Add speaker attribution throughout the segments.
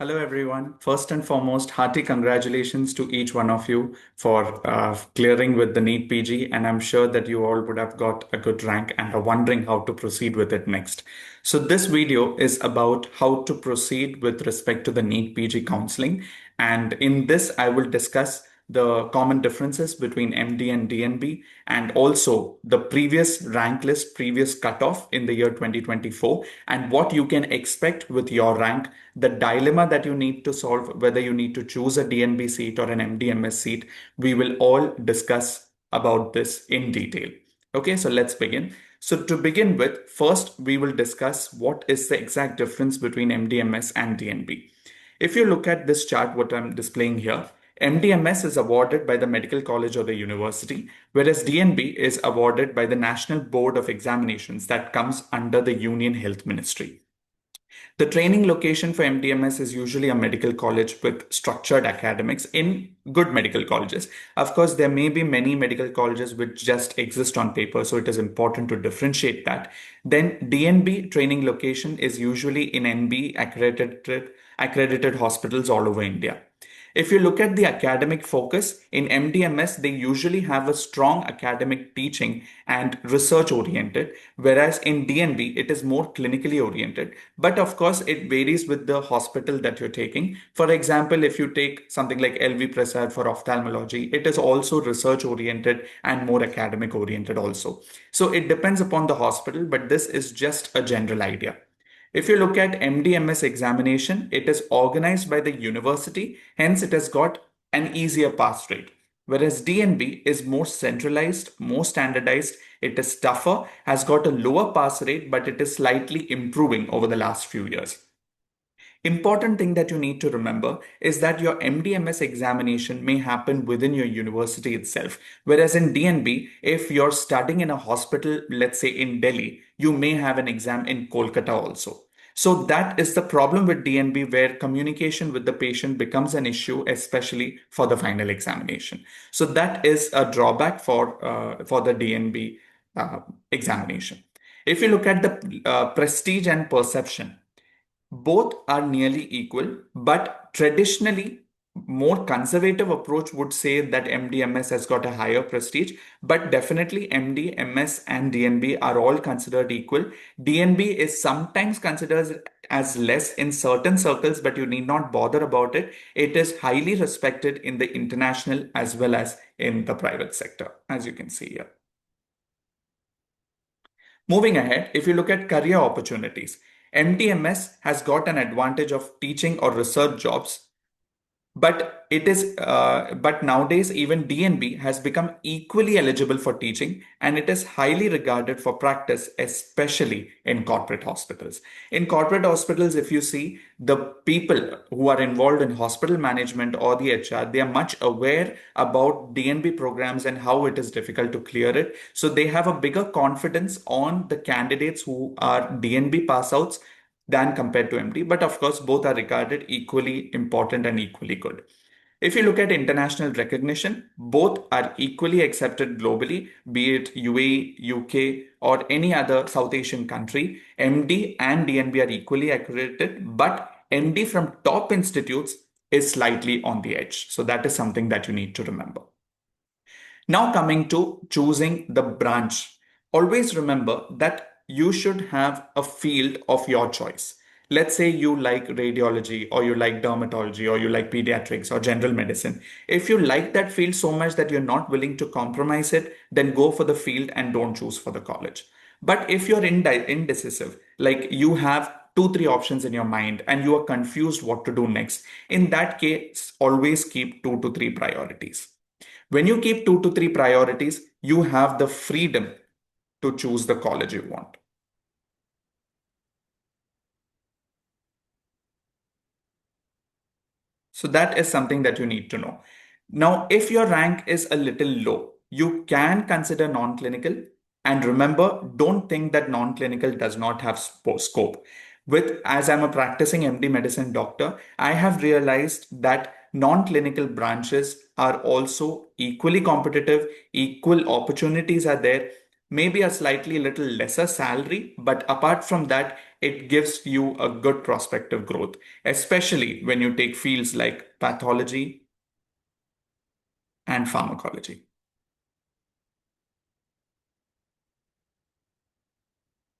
Speaker 1: Hello, everyone. First and foremost, hearty congratulations to each one of you for clearing with the NEET PG. And I'm sure that you all would have got a good rank and are wondering how to proceed with it next. So this video is about how to proceed with respect to the NEET PG counseling. And in this, I will discuss the common differences between MD and DNB, and also the previous rank list, previous cutoff in the year 2024, and what you can expect with your rank, the dilemma that you need to solve, whether you need to choose a DNB seat or an MDMS seat. We will all discuss about this in detail. Okay, so let's begin. So to begin with, first we will discuss what is the exact difference between MDMS and DNB. If you look at this chart, what I'm displaying here, MDMS is awarded by the medical college or the university, whereas DNB is awarded by the National Board of Examinations that comes under the Union Health Ministry. The training location for MDMS is usually a medical college with structured academics in good medical colleges. Of course, there may be many medical colleges which just exist on paper, so it is important to differentiate that. Then DNB training location is usually in NB accredited hospitals all over India. If you look at the academic focus, in MDMS, they usually have a strong academic teaching and research oriented, whereas in DNB, it is more clinically oriented. But of course, it varies with the hospital that you're taking. For example, if you take something like LV Prasad for ophthalmology, it is also research oriented and more academic oriented also. So it depends upon the hospital, but this is just a general idea. If you look at MDMS examination, it is organized by the university, hence it has got an easier pass rate. Whereas DNB is more centralized, more standardized, it is tougher, has got a lower pass rate, but it is slightly improving over the last few years. Important thing that you need to remember is that your MDMS examination may happen within your university itself. Whereas in DNB, if you're studying in a hospital, let's say in Delhi, you may have an exam in Kolkata also. So that is the problem with DNB, where communication with the patient becomes an issue, especially for the final examination. So that is a drawback for the DNB examination. If you look at the prestige and perception, both are nearly equal, but traditionally, more conservative approach would say that MDMS has got a higher prestige, but definitely MDMS and DNB are all considered equal. DNB is sometimes considered as less in certain circles, but you need not bother about it. It is highly respected in the international as well as in the private sector, as you can see here. Moving ahead, if you look at career opportunities, MDMS has got an advantage of teaching or research jobs, but nowadays even DNB has become equally eligible for teaching, and it is highly regarded for practice, especially in corporate hospitals. In corporate hospitals, if you see the people who are involved in hospital management or the HR, they are much aware about DNB programs and how it is difficult to clear it. So they have a bigger confidence on the candidates who are DNB pass outs than compared to MD. But of course, both are regarded equally important and equally good. If you look at international recognition, both are equally accepted globally, be it UAE, UK, or any other South Asian country. MD and DNB are equally accredited, but MD from top institutes is slightly on the edge. So that is something that you need to remember. Now coming to choosing the branch, always remember that you should have a field of your choice. Let's say you like radiology or you like dermatology or you like pediatrics or general medicine. If you like that field so much that you're not willing to compromise it, then go for the field and don't choose for the college. But if you're indecisive, like you have two, three options in your mind and you are confused what to do next, in that case, always keep two to three priorities. When you keep two to three priorities, you have the freedom to choose the college you want. So that is something that you need to know. Now, if your rank is a little low, you can consider non-clinical. And remember, don't think that non-clinical does not have scope. As I'm a practicing MD medicine doctor, I have realized that non-clinical branches are also equally competitive, equal opportunities are there, maybe a slightly little lesser salary, but apart from that, it gives you a good prospective growth, especially when you take fields like pathology and pharmacology.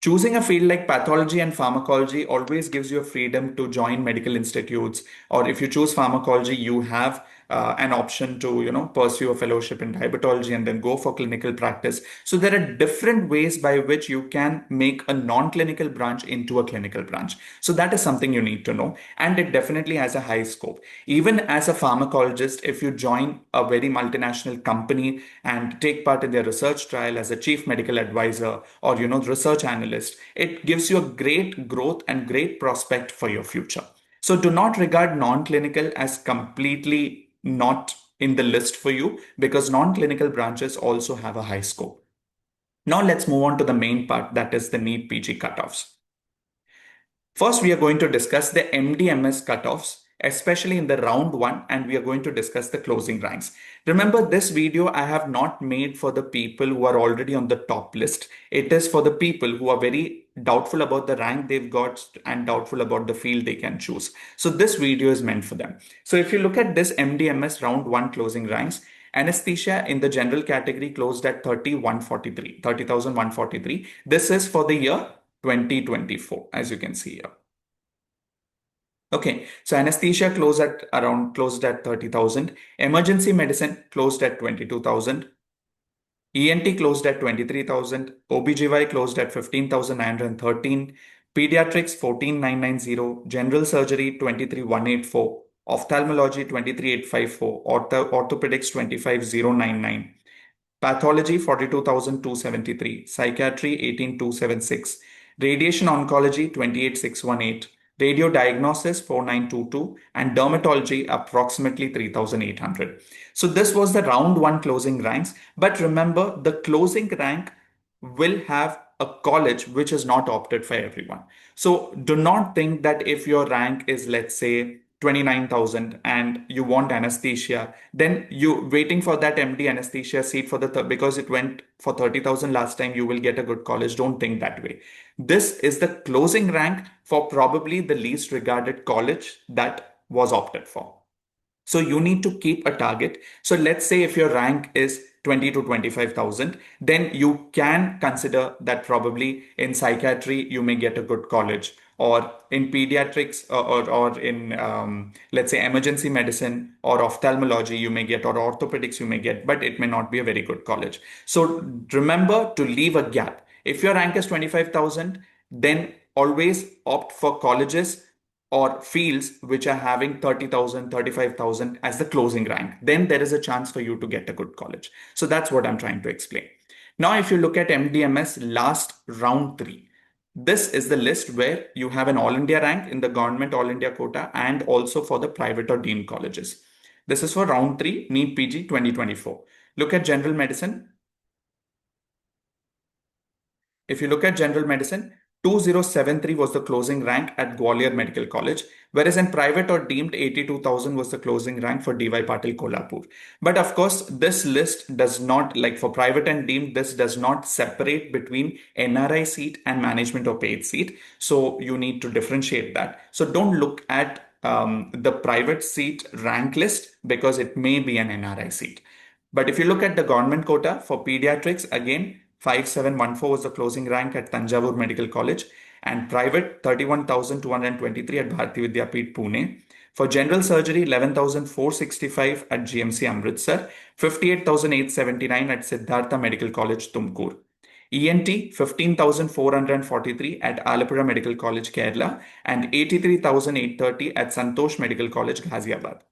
Speaker 1: Choosing a field like pathology and pharmacology always gives you a freedom to join medical institutes, or if you choose pharmacology, you have an option to, pursue a fellowship in diabetology and then go for clinical practice. So there are different ways by which you can make a non-clinical branch into a clinical branch. So that is something you need to know, and it definitely has a high scope. Even as a pharmacologist, if you join a very multinational company and take part in their research trial as a chief medical advisor or research analyst, it gives you a great growth and great prospect for your future. So do not regard non-clinical as completely not in the list for you, because non-clinical branches also have a high scope. Now let's move on to the main part, that is the NEET PG cutoffs. First, we are going to discuss the MDMS cutoffs, especially in the round one, and we are going to discuss the closing ranks. Remember, this video I have not made for the people who are already on the top list. It is for the people who are very doubtful about the rank they've got and doubtful about the field they can choose. So this video is meant for them. So if you look at this MDMS round one closing ranks, anesthesia in the general category closed at 30,143. This is for the year 2024, as you can see here. Okay, so anesthesia closed at 30,000. Emergency medicine closed at 22,000. ENT closed at 23,000. OBGY closed at 15,913. Pediatrics 14,990. General surgery 23,184. Ophthalmology 23,854. Orthopedics 25,099. Pathology 42,273, Psychiatry 18,276, Radiation Oncology 28,618, Radio Diagnosis 4,922, and Dermatology approximately 3,800. So this was the round one closing ranks. But remember, the closing rank will have a college which is not opted for everyone. So do not think that if your rank is, let's say, 29,000 and you want anesthesia, then you waiting for that MD anesthesia seat for because it went for 30,000 last time, you will get a good college. Don't think that way. This is the closing rank for probably the least regarded college that was opted for. So you need to keep a target. So let's say if your rank is 20 to 25,000, then you can consider that probably in psychiatry, you may get a good college, or in pediatrics, or in, let's say, emergency medicine or ophthalmology, you may get, or orthopedics, you may get, but it may not be a very good college. So remember to leave a gap. If your rank is 25,000, then always opt for colleges or fields which are having 30,000, 35,000 as the closing rank. Then there is a chance for you to get a good college. So that's what I'm trying to explain. Now, if you look at MDMS last round three, this is the list where you have an All India rank in the government All India quota and also for the private or deemed colleges. This is for round three, NEET PG 2024. Look at general medicine. If you look at general medicine, 2073 was the closing rank at Gwalior Medical College, whereas in private or deemed, 82,000 was the closing rank for DY Patil Kolhapur. But of course, this list does not, like for private and deemed, this does not separate between NRI seat and management or paid seat. So you need to differentiate that. So don't look at the private seat rank list because it may be an NRI seat. But if you look at the government quota for pediatrics, again, 5714 was the closing rank at Tanjavur Medical College, and private 31,223 at Bharati Vidyapeeth Pune. For general surgery, 11,465 at GMC Amritsar, 58,879 at Siddhartha Medical College Tumkur. ENT 15,443 at Alapura Medical College Kerala, and 83,830 at Santosh Medical College Ghaziabad.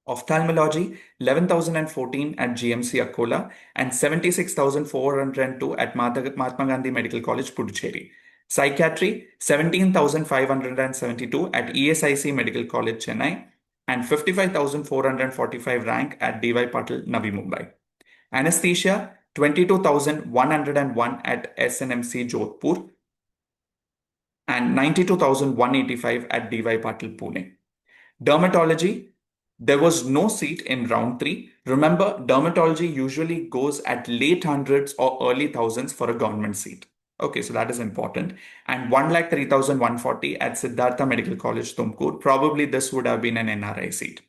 Speaker 1: Ophthalmology 11,014 at GMC Akola and 76,402 at Mahatma Gandhi Medical College Puducherry. Psychiatry 17,572 at ESIC Medical College Chennai and 55,445 rank at DY Patil Navi Mumbai. Anesthesia 22,101 at SNMC Jodhpur and 92,185 at DY Patil Pune. Dermatology, there was no seat in round three. Remember, dermatology usually goes at late hundreds or early thousands for a government seat. Okay, so that is important. And 1,03,140 at Siddhartha Medical College, Tumkur. Probably this would have been an NRI seat.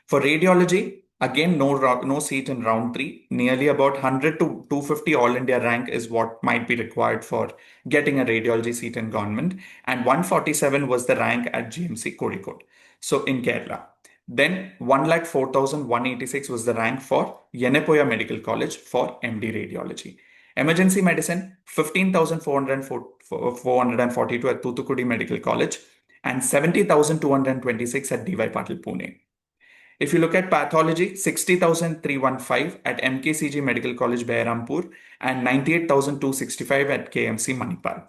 Speaker 1: For radiology, again, no seat in round three. Nearly about 100 to 250 All India rank is what might be required for getting a radiology seat in government. And 147 was the rank at GMC Kozhikode. So in Kerala. Then 1,04,186 was the rank for Yenepoya Medical College for MD Radiology. Emergency medicine, 15,442 at Thoothukudi Medical College and 70,226 at DY Patil Pune. If you look at pathology, 60,315 at MKCG Medical College, Behrampur, and 98,265 at KMC Manipal.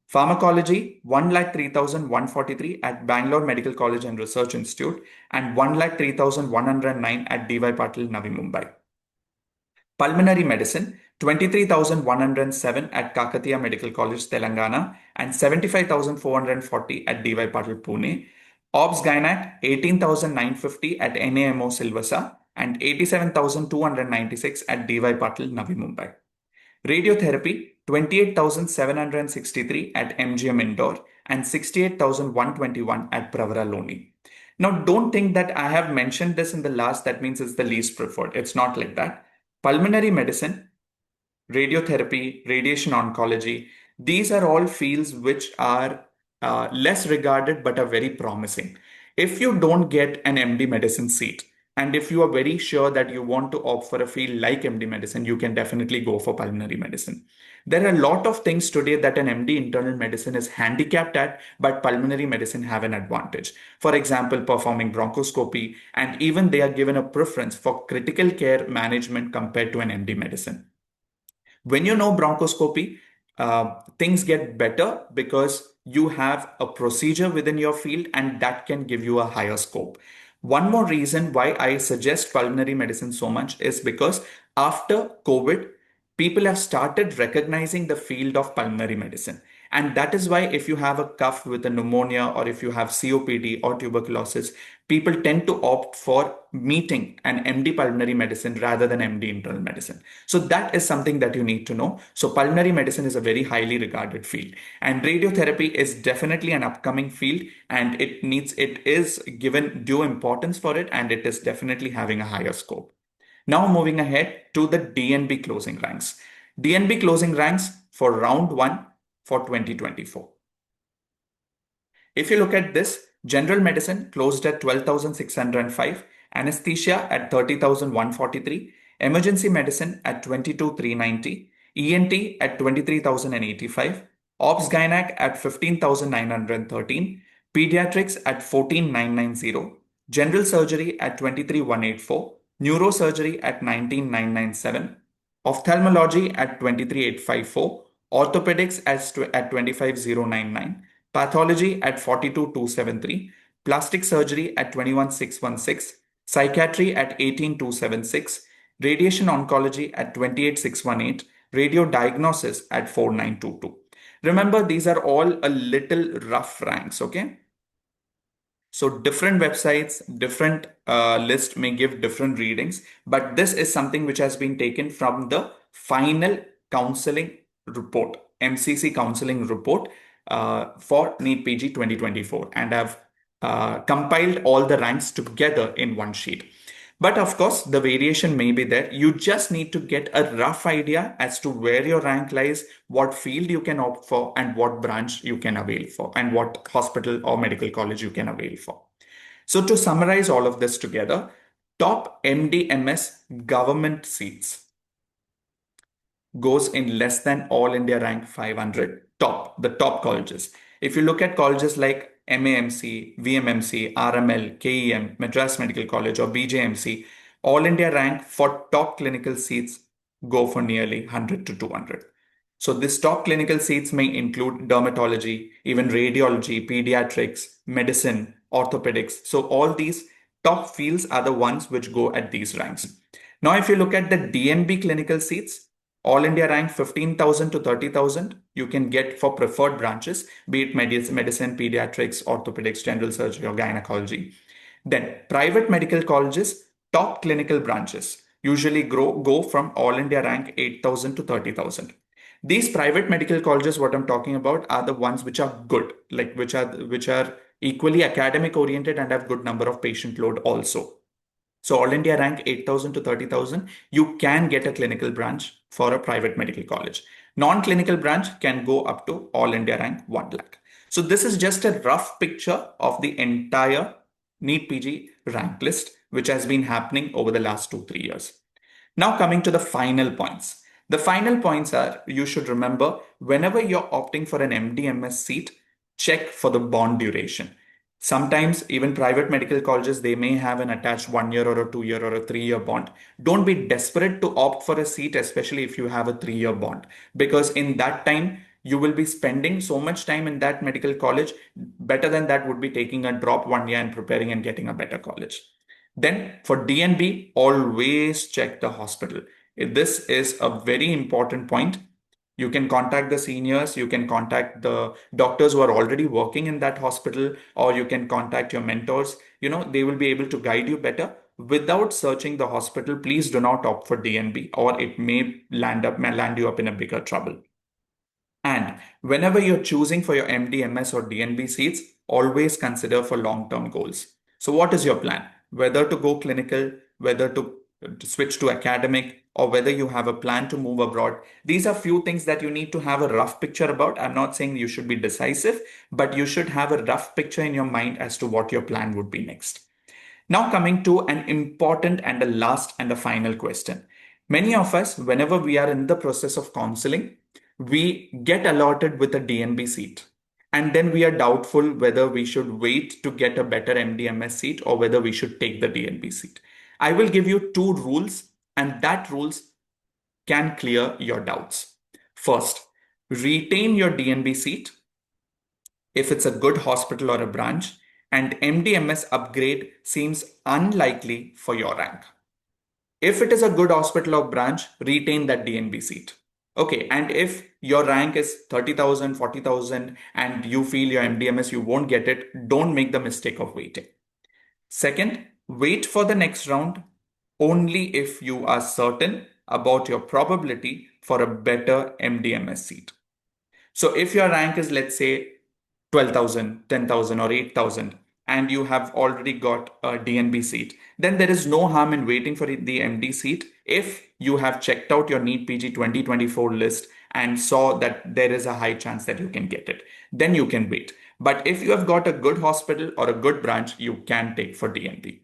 Speaker 1: Pharmacology, 1,03,143 at Bangalore Medical College and Research Institute, and 1,03,109 at DY Patil, Navi Mumbai. Pulmonary medicine, 23,107 at Kakatiya Medical College, Telangana, and 75,440 at DY Patil, Pune. Obs Gynac, 18,950 at NAMO Silvassa, and 87,296 at DY Patil, Navi Mumbai. Radiotherapy, 28,763 at MGM Indore and 68,121 at Pravara Loni. Now, don't think that I have mentioned this in the last, that means it's the least preferred. It's not like that. Pulmonary medicine, radiotherapy, radiation oncology, these are all fields which are less regarded but are very promising. If you don't get an MD medicine seat, and if you are very sure that you want to opt for a field like MD medicine, you can definitely go for pulmonary medicine. There are a lot of things today that an MD internal medicine is handicapped at, but pulmonary medicine have an advantage. For example, performing bronchoscopy, and even they are given a preference for critical care management compared to an MD medicine. When you know bronchoscopy, things get better because you have a procedure within your field and that can give you a higher scope. One more reason why I suggest pulmonary medicine so much is because after COVID, people have started recognizing the field of pulmonary medicine. And that is why if you have a cough with a pneumonia or if you have COPD or tuberculosis, people tend to opt for meeting an MD pulmonary medicine rather than MD internal medicine. So that is something that you need to know. So pulmonary medicine is a very highly regarded field, and radiotherapy is definitely an upcoming field, and it is given due importance for it, and it is definitely having a higher scope. Now moving ahead to the DNB closing ranks. DNB closing ranks for round 1 for 2024. If you look at this, general medicine closed at 12,605, anesthesia at 30,143, emergency medicine at 22,390, ENT at 23,085, obs gynac at 15,913, pediatrics at 14,990, general surgery at 23,184, neurosurgery at 19,997, ophthalmology at 23,854, orthopedics at 25,099, pathology at 42,273, plastic surgery at 21,616, psychiatry at 18,276, radiation oncology at 28,618, radio diagnosis at 4,922. Remember, these are all a little rough ranks, okay? So different websites, different list may give different readings, but this is something which has been taken from the final counseling report, MCC counseling report for NEET PG 2024, and have compiled all the ranks together in one sheet. But of course, the variation may be there. You just need to get a rough idea as to where your rank lies, what field you can opt for, and what branch you can avail for, and what hospital or medical college you can avail for. So to summarize all of this together, top MDMS government seats goes in less than all India rank 500, the top colleges. If you look at colleges like MAMC, VMMC, RML, KEM, Madras Medical College, or BJMC, all India rank for top clinical seats go for nearly 100 to 200. So these top clinical seats may include dermatology, even radiology, pediatrics, medicine, orthopedics. So all these top fields are the ones which go at these ranks. Now, if you look at the DNB clinical seats, all India rank 15,000 to 30,000 you can get for preferred branches, be it medicine, pediatrics, orthopedics, general surgery, or gynecology. Then private medical colleges, top clinical branches usually go from all India rank 8,000 to 30,000. These private medical colleges, what I'm talking about, are the ones which are good, like which are equally academic oriented and have good number of patient load also. So All India rank 8,000 to 30,000, you can get a clinical branch for a private medical college. Non-clinical branch can go up to All India rank 1 lakh. So this is just a rough picture of the entire NEET PG rank list, which has been happening over the last 2-3 years. Now coming to the final points. The final points are, you should remember, whenever you're opting for an MD/MS seat, check for the bond duration. Sometimes even private medical colleges, they may have an attached 1 year or a 2 year or a 3 year bond. Don't be desperate to opt for a seat, especially if you have a 3 year bond, because in that time, you will be spending so much time in that medical college. Better than that would be taking a drop 1 year and preparing and getting a better college. Then for DNB, always check the hospital. This is a very important point. You can contact the seniors, you can contact the doctors who are already working in that hospital, or you can contact your mentors. They will be able to guide you better. Without searching the hospital, please do not opt for DNB, or it may land you up in a bigger trouble. And whenever you're choosing for your MD, MS, or DNB seats, always consider for long-term goals. So what is your plan? Whether to go clinical, whether to switch to academic, or whether you have a plan to move abroad. These are few things that you need to have a rough picture about. I'm not saying you should be decisive, but you should have a rough picture in your mind as to what your plan would be next. Now, coming to an important and a last and a final question. Many of us, whenever we are in the process of counseling, we get allotted with a DNB seat. And then we are doubtful whether we should wait to get a better MDMS seat or whether we should take the DNB seat. I will give you two rules, and that rules can clear your doubts. First, retain your DNB seat if it's a good hospital or a branch, and MDMS upgrade seems unlikely for your rank. If it is a good hospital or branch, retain that DNB seat. Okay, and if your rank is 30,000, 40,000, and you feel your MDMS, you won't get it, don't make the mistake of waiting. Second, wait for the next round only if you are certain about your probability for a better MDMS seat. So if your rank is, let's say, 12,000, 10,000, or 8,000, and you have already got a DNB seat, then there is no harm in waiting for the MD seat if you have checked out your NEET PG 2024 list and saw that there is a high chance that you can get it. Then you can wait. But if you have got a good hospital or a good branch, you can take for DNB.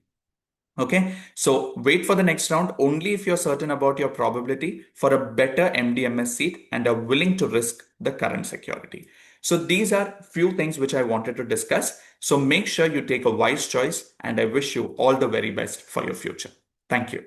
Speaker 1: Okay, so wait for the next round only if you're certain about your probability for a better MDMS seat and are willing to risk the current security. So these are few things which I wanted to discuss. So make sure you take a wise choice, and I wish you all the very best for your future. Thank you.